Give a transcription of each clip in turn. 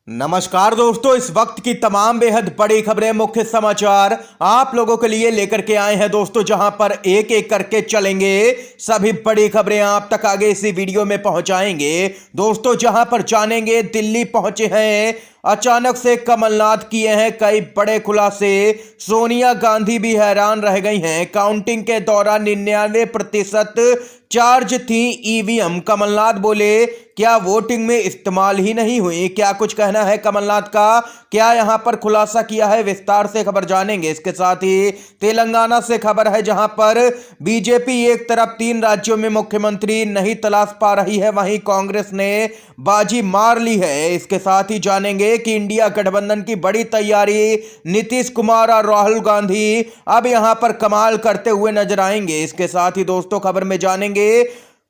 नमस्कार दोस्तों, इस वक्त की तमाम बेहद बड़ी खबरें, मुख्य समाचार आप लोगों के लिए लेकर के आए हैं दोस्तों, जहां पर एक एक करके चलेंगे। सभी बड़ी खबरें आप तक आगे इसी वीडियो में पहुंचाएंगे दोस्तों, जहां पर जानेंगे दिल्ली पहुंचे हैं अचानक से कमलनाथ, किए हैं कई बड़े खुलासे। सोनिया गांधी भी हैरान रह गई हैं। काउंटिंग के दौरान 99% चार्ज थी ईवीएम। कमलनाथ बोले, क्या वोटिंग में इस्तेमाल ही नहीं हुई? क्या कुछ कहना है कमलनाथ का, क्या यहां पर खुलासा किया है, विस्तार से खबर जानेंगे। इसके साथ ही तेलंगाना से खबर है, जहां पर बीजेपी एक तरफ 3 राज्यों में मुख्यमंत्री नहीं तलाश पा रही है, वहीं कांग्रेस ने बाजी मार ली है। इसके साथ ही जानेंगे कि इंडिया गठबंधन की बड़ी तैयारी, नीतीश कुमार और राहुल गांधी अब यहां पर कमाल करते हुए नजर आएंगे। इसके साथ ही दोस्तों खबर में जानेंगे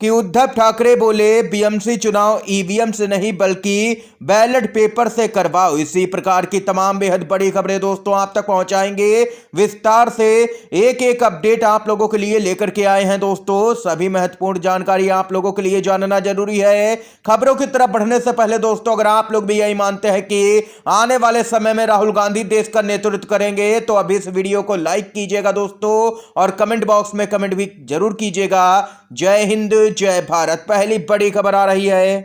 कि उद्धव ठाकरे बोले, बीएमसी चुनाव ईवीएम से नहीं बल्कि बैलेट पेपर से करवाओ। इसी प्रकार की तमाम बेहद बड़ी खबरें दोस्तों आप तक पहुंचाएंगे विस्तार से। एक एक अपडेट आप लोगों के लिए लेकर के आए हैं दोस्तों। सभी महत्वपूर्ण जानकारी आप लोगों के लिए जानना जरूरी है। खबरों की तरफ बढ़ने से पहले दोस्तों, अगर आप लोग भी यही मानते हैं कि आने वाले समय में राहुल गांधी देश का नेतृत्व करेंगे, तो अभी इस वीडियो को लाइक कीजिएगा दोस्तों, और कमेंट बॉक्स में कमेंट भी जरूर कीजिएगा। जय हिंद, जय भारत। पहली बड़ी खबर आ रही है,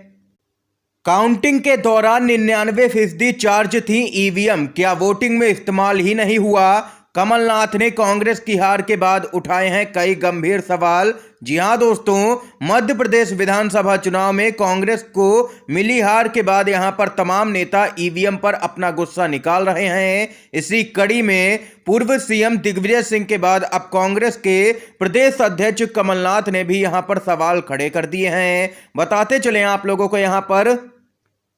काउंटिंग के दौरान 99% चार्ज थी ईवीएम। क्या वोटिंग में इस्तेमाल ही नहीं हुआ? कमलनाथ ने कांग्रेस की हार के बाद उठाए हैं कई गंभीर सवाल। जी हां दोस्तों, मध्य प्रदेश विधानसभा चुनाव में कांग्रेस को मिली हार के बाद यहां पर तमाम नेता ईवीएम पर अपना गुस्सा निकाल रहे हैं। इसी कड़ी में पूर्व सीएम दिग्विजय सिंह के बाद अब कांग्रेस के प्रदेश अध्यक्ष कमलनाथ ने भी यहां पर सवाल खड़े कर दिए हैं। बताते चले आप लोगों को, यहां पर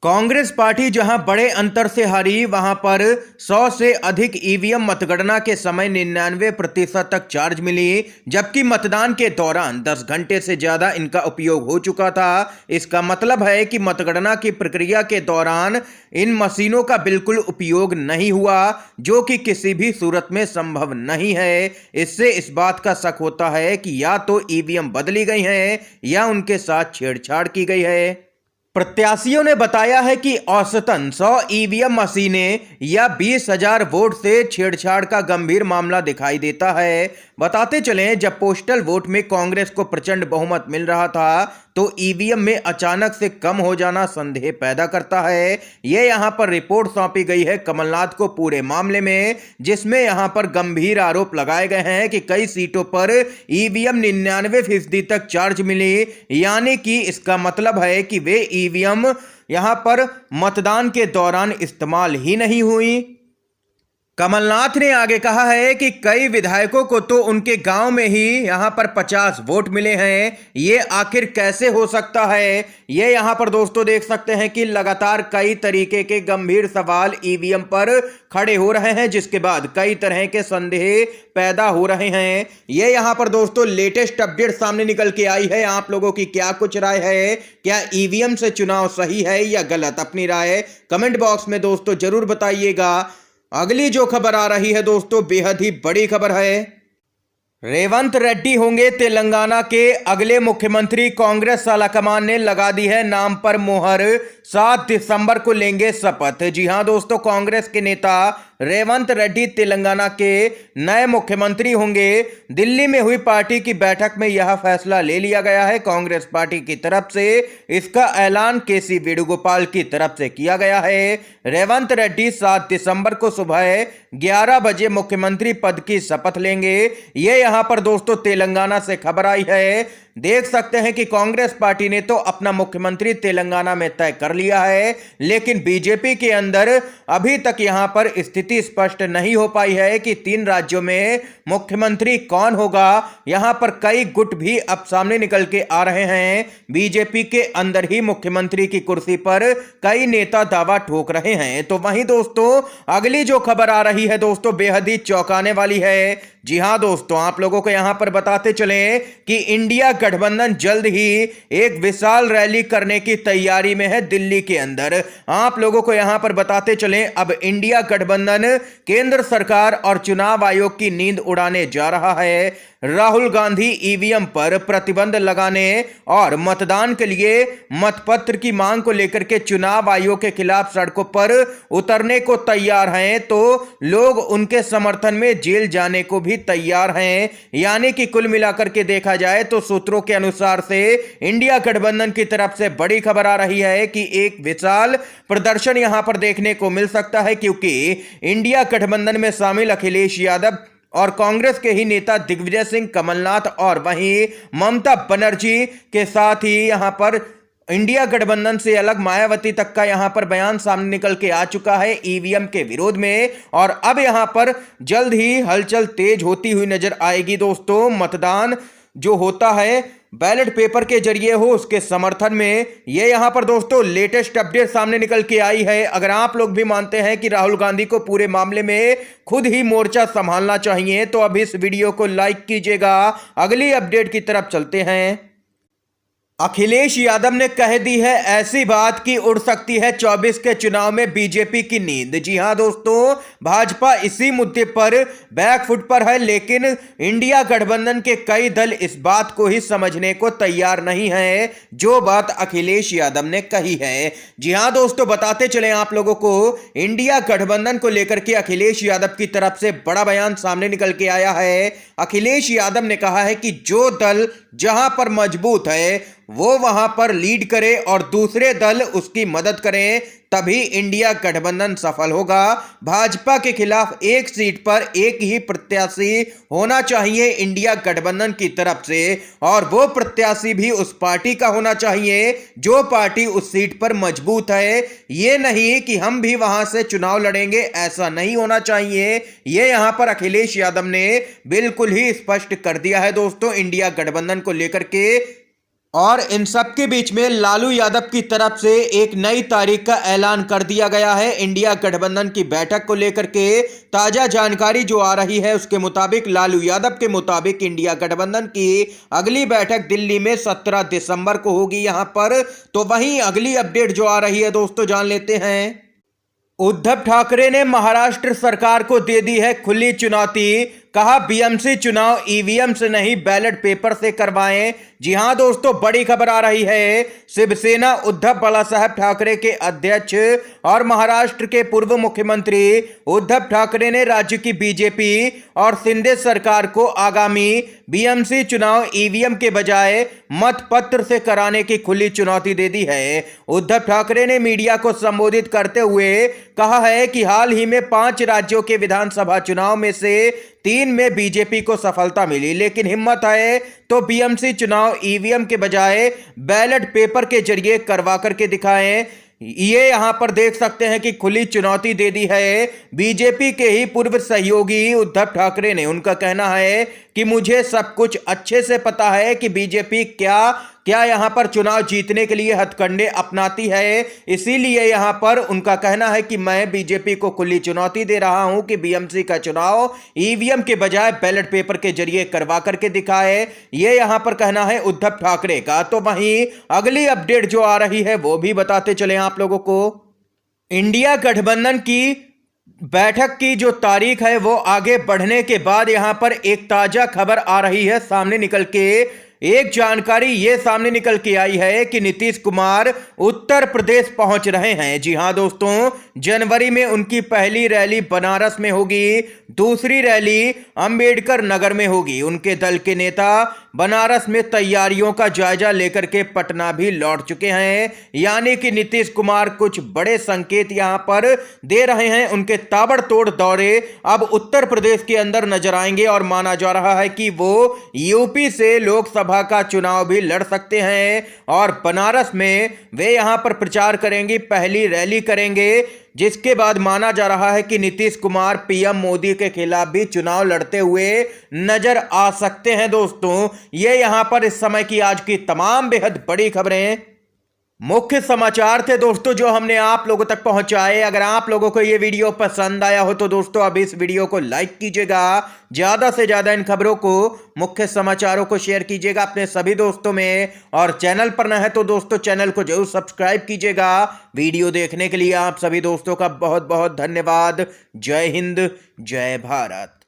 कांग्रेस पार्टी जहां बड़े अंतर से हारी, वहां पर 100 से अधिक ईवीएम मतगणना के समय 99% तक चार्ज मिली, जबकि मतदान के दौरान 10 घंटे से ज्यादा इनका उपयोग हो चुका था। इसका मतलब है कि मतगणना की प्रक्रिया के दौरान इन मशीनों का बिल्कुल उपयोग नहीं हुआ, जो कि किसी भी सूरत में संभव नहीं है। इससे इस बात का शक होता है कि या तो ईवीएम बदली गई हैं या उनके साथ छेड़छाड़ की गई है। प्रत्याशियों ने बताया है कि औसतन 100 ईवीएम मशीनें या 20,000 वोट से छेड़छाड़ का गंभीर मामला दिखाई देता है। बताते चलें, जब पोस्टल वोट में कांग्रेस को प्रचंड बहुमत मिल रहा था, तो ईवीएम में अचानक से कम हो जाना संदेह पैदा करता है। यह यहां पर रिपोर्ट सौंपी गई है कमलनाथ को पूरे मामले में, जिसमें यहां पर गंभीर आरोप लगाए गए हैं कि कई सीटों पर ईवीएम 99% तक चार्ज मिली, यानी कि इसका मतलब है कि वे ईवीएम यहां पर मतदान के दौरान इस्तेमाल ही नहीं हुई। कमलनाथ ने आगे कहा है कि कई विधायकों को तो उनके गांव में ही यहां पर 50 वोट मिले हैं। ये आखिर कैसे हो सकता है? ये यहां पर दोस्तों देख सकते हैं कि लगातार कई तरीके के गंभीर सवाल ईवीएम पर खड़े हो रहे हैं, जिसके बाद कई तरह के संदेह पैदा हो रहे हैं। ये यहां पर दोस्तों लेटेस्ट अपडेट सामने निकल के आई है। आप लोगों की क्या कुछ राय है? क्या ईवीएम से चुनाव सही है या गलत? अपनी राय कमेंट बॉक्स में दोस्तों जरूर बताइएगा। अगली जो खबर आ रही है दोस्तों, बेहद ही बड़ी खबर है। रेवंत रेड्डी होंगे तेलंगाना के अगले मुख्यमंत्री। कांग्रेस आलाकमान ने लगा दी है नाम पर मोहर, 7 दिसंबर को लेंगे शपथ। जी हां दोस्तों, कांग्रेस के नेता रेवंत रेड्डी तेलंगाना के नए मुख्यमंत्री होंगे। दिल्ली में हुई पार्टी की बैठक में यह फैसला ले लिया गया है। कांग्रेस पार्टी की तरफ से इसका ऐलान केसी वेणुगोपाल की तरफ से किया गया है। रेवंत रेड्डी 7 दिसंबर को सुबह 11 बजे मुख्यमंत्री पद की शपथ लेंगे। ये यहां पर दोस्तों तेलंगाना से खबर आई है। देख सकते हैं कि कांग्रेस पार्टी ने तो अपना मुख्यमंत्री तेलंगाना में तय कर लिया है, लेकिन बीजेपी के अंदर अभी तक यहां पर स्थिति स्पष्ट नहीं हो पाई है कि 3 राज्यों में मुख्यमंत्री कौन होगा। यहां पर कई गुट भी अब सामने निकल के आ रहे हैं। बीजेपी के अंदर ही मुख्यमंत्री की कुर्सी पर कई नेता दावा ठोक रहे हैं। तो वहीं दोस्तों अगली जो खबर आ रही है दोस्तों, बेहद ही चौंकाने वाली है। जी हां दोस्तों, आप लोगों को यहां पर बताते चलें कि इंडिया गठबंधन जल्द ही एक विशाल रैली करने की तैयारी में है दिल्ली के अंदर। आप लोगों को यहां पर बताते चलें, अब इंडिया गठबंधन केंद्र सरकार और चुनाव आयोग की नींद उड़ाने जा रहा है। राहुल गांधी ईवीएम पर प्रतिबंध लगाने और मतदान के लिए मतपत्र की मांग को लेकर के चुनाव आयोग के खिलाफ सड़कों पर उतरने को तैयार हैं, तो लोग उनके समर्थन में जेल जाने को भी तैयार हैं। यानी कि कुल मिलाकर के देखा जाए तो सूत्रों के अनुसार से इंडिया गठबंधन की तरफ से बड़ी खबर आ रही है कि एक विशाल प्रदर्शन यहां पर देखने को मिल सकता है, क्योंकि इंडिया गठबंधन में शामिल अखिलेश यादव और कांग्रेस के ही नेता दिग्विजय सिंह, कमलनाथ और वहीं ममता बनर्जी के साथ ही यहां पर इंडिया गठबंधन से अलग मायावती तक का यहां पर बयान सामने निकल के आ चुका है ईवीएम के विरोध में। और अब यहां पर जल्द ही हलचल तेज होती हुई नजर आएगी दोस्तों। मतदान जो होता है बैलेट पेपर के जरिए हो, उसके समर्थन में ये यहां पर दोस्तों लेटेस्ट अपडेट सामने निकल के आई है। अगर आप लोग भी मानते हैं कि राहुल गांधी को पूरे मामले में खुद ही मोर्चा संभालना चाहिए तो अब इस वीडियो को लाइक कीजिएगा। अगली अपडेट की तरफ चलते हैं। अखिलेश यादव ने कह दी है ऐसी बात कि उड़ सकती है 24 के चुनाव में बीजेपी की नींद। जी हां दोस्तों, भाजपा इसी मुद्दे पर बैकफुट पर है, लेकिन इंडिया गठबंधन के कई दल इस बात को ही समझने को तैयार नहीं है जो बात अखिलेश यादव ने कही है। जी हां दोस्तों, बताते चले आप लोगों को, इंडिया गठबंधन को लेकर के अखिलेश यादव की तरफ से बड़ा बयान सामने निकल के आया है। अखिलेश यादव ने कहा है कि जो दल जहां पर मजबूत है वो वहां पर लीड करे और दूसरे दल उसकी मदद करें, तभी इंडिया गठबंधन सफल होगा। भाजपा के खिलाफ एक सीट पर एक ही प्रत्याशी होना चाहिए इंडिया गठबंधन की तरफ से, और वो प्रत्याशी भी उस पार्टी का होना चाहिए जो पार्टी उस सीट पर मजबूत है। ये नहीं कि हम भी वहां से चुनाव लड़ेंगे, ऐसा नहीं होना चाहिए। ये यहां पर अखिलेश यादव ने बिल्कुल ही स्पष्ट कर दिया है दोस्तों इंडिया गठबंधन को लेकर के। और इन सब के बीच में लालू यादव की तरफ से एक नई तारीख का ऐलान कर दिया गया है इंडिया गठबंधन की बैठक को लेकर के। ताजा जानकारी जो आ रही है उसके मुताबिक, लालू यादव के मुताबिक इंडिया गठबंधन की अगली बैठक दिल्ली में 17 दिसंबर को होगी यहां पर। तो वहीं अगली अपडेट जो आ रही है दोस्तों, जान लेते हैं। उद्धव ठाकरे ने महाराष्ट्र सरकार को दे दी है खुली चुनौती, कहा बीएमसी चुनाव ईवीएम से नहीं बैलेट पेपर से करवाएं। जी हां दोस्तों, बड़ी खबर आ रही है। शिवसेना उद्धव बालासाहेब ठाकरे के अध्यक्ष और महाराष्ट्र के पूर्व मुख्यमंत्री उद्धव ठाकरे ने राज्य की बीजेपी और शिंदे सरकार को आगामी बीएमसी चुनाव ईवीएम के बजाय मतपत्र से कराने की खुली चुनौती दे दी है। उद्धव ठाकरे ने मीडिया को संबोधित करते हुए कहा है कि हाल ही में 5 राज्यों के विधानसभा चुनाव में से 3 में बीजेपी को सफलता मिली, लेकिन हिम्मत है तो बीएमसी चुनाव ईवीएम के बजाय बैलेट पेपर के जरिए करवा करके दिखाएं। ये यहां पर देख सकते हैं कि खुली चुनौती दे दी है बीजेपी के ही पूर्व सहयोगी उद्धव ठाकरे ने। उनका कहना है कि मुझे सब कुछ अच्छे से पता है कि बीजेपी क्या यहां पर चुनाव जीतने के लिए हथकंडे अपनाती है, इसीलिए यहां पर उनका कहना है कि मैं बीजेपी को खुली चुनौती दे रहा हूं कि बीएमसी का चुनाव ईवीएम के बजाय बैलेट पेपर के जरिए करवा करके दिखाए। ये यहां पर कहना है उद्धव ठाकरे का। तो वहीं अगली अपडेट जो आ रही है वो भी बताते चले आप लोगों को। इंडिया गठबंधन की बैठक की जो तारीख है वो आगे बढ़ने के बाद यहां पर एक ताजा खबर आ रही है सामने निकल के। एक जानकारी ये सामने निकल के आई है कि नीतीश कुमार उत्तर प्रदेश पहुंच रहे हैं। जी हां दोस्तों, जनवरी में उनकी पहली रैली बनारस में होगी, दूसरी रैली अंबेडकर नगर में होगी। उनके दल के नेता बनारस में तैयारियों का जायजा लेकर के पटना भी लौट चुके हैं। यानी कि नीतीश कुमार कुछ बड़े संकेत यहां पर दे रहे हैं। उनके ताबड़तोड़ दौरे अब उत्तर प्रदेश के अंदर नजर आएंगे और माना जा रहा है कि वो यूपी से लोकसभा का चुनाव भी लड़ सकते हैं और बनारस में वे यहां पर प्रचार करेंगे, पहली रैली करेंगे, जिसके बाद माना जा रहा है कि नीतीश कुमार पीएम मोदी के खिलाफ भी चुनाव लड़ते हुए नजर आ सकते हैं। दोस्तों, ये यहां पर इस समय की आज की तमाम बेहद बड़ी खबरें, मुख्य समाचार थे दोस्तों जो हमने आप लोगों तक पहुंचाए। अगर आप लोगों को ये वीडियो पसंद आया हो तो दोस्तों अभी इस वीडियो को लाइक कीजिएगा, ज्यादा से ज्यादा इन खबरों को, मुख्य समाचारों को शेयर कीजिएगा अपने सभी दोस्तों में, और चैनल पर न है तो दोस्तों चैनल को जरूर सब्सक्राइब कीजिएगा। वीडियो देखने के लिए आप सभी दोस्तों का बहुत बहुत धन्यवाद। जय हिंद, जय भारत।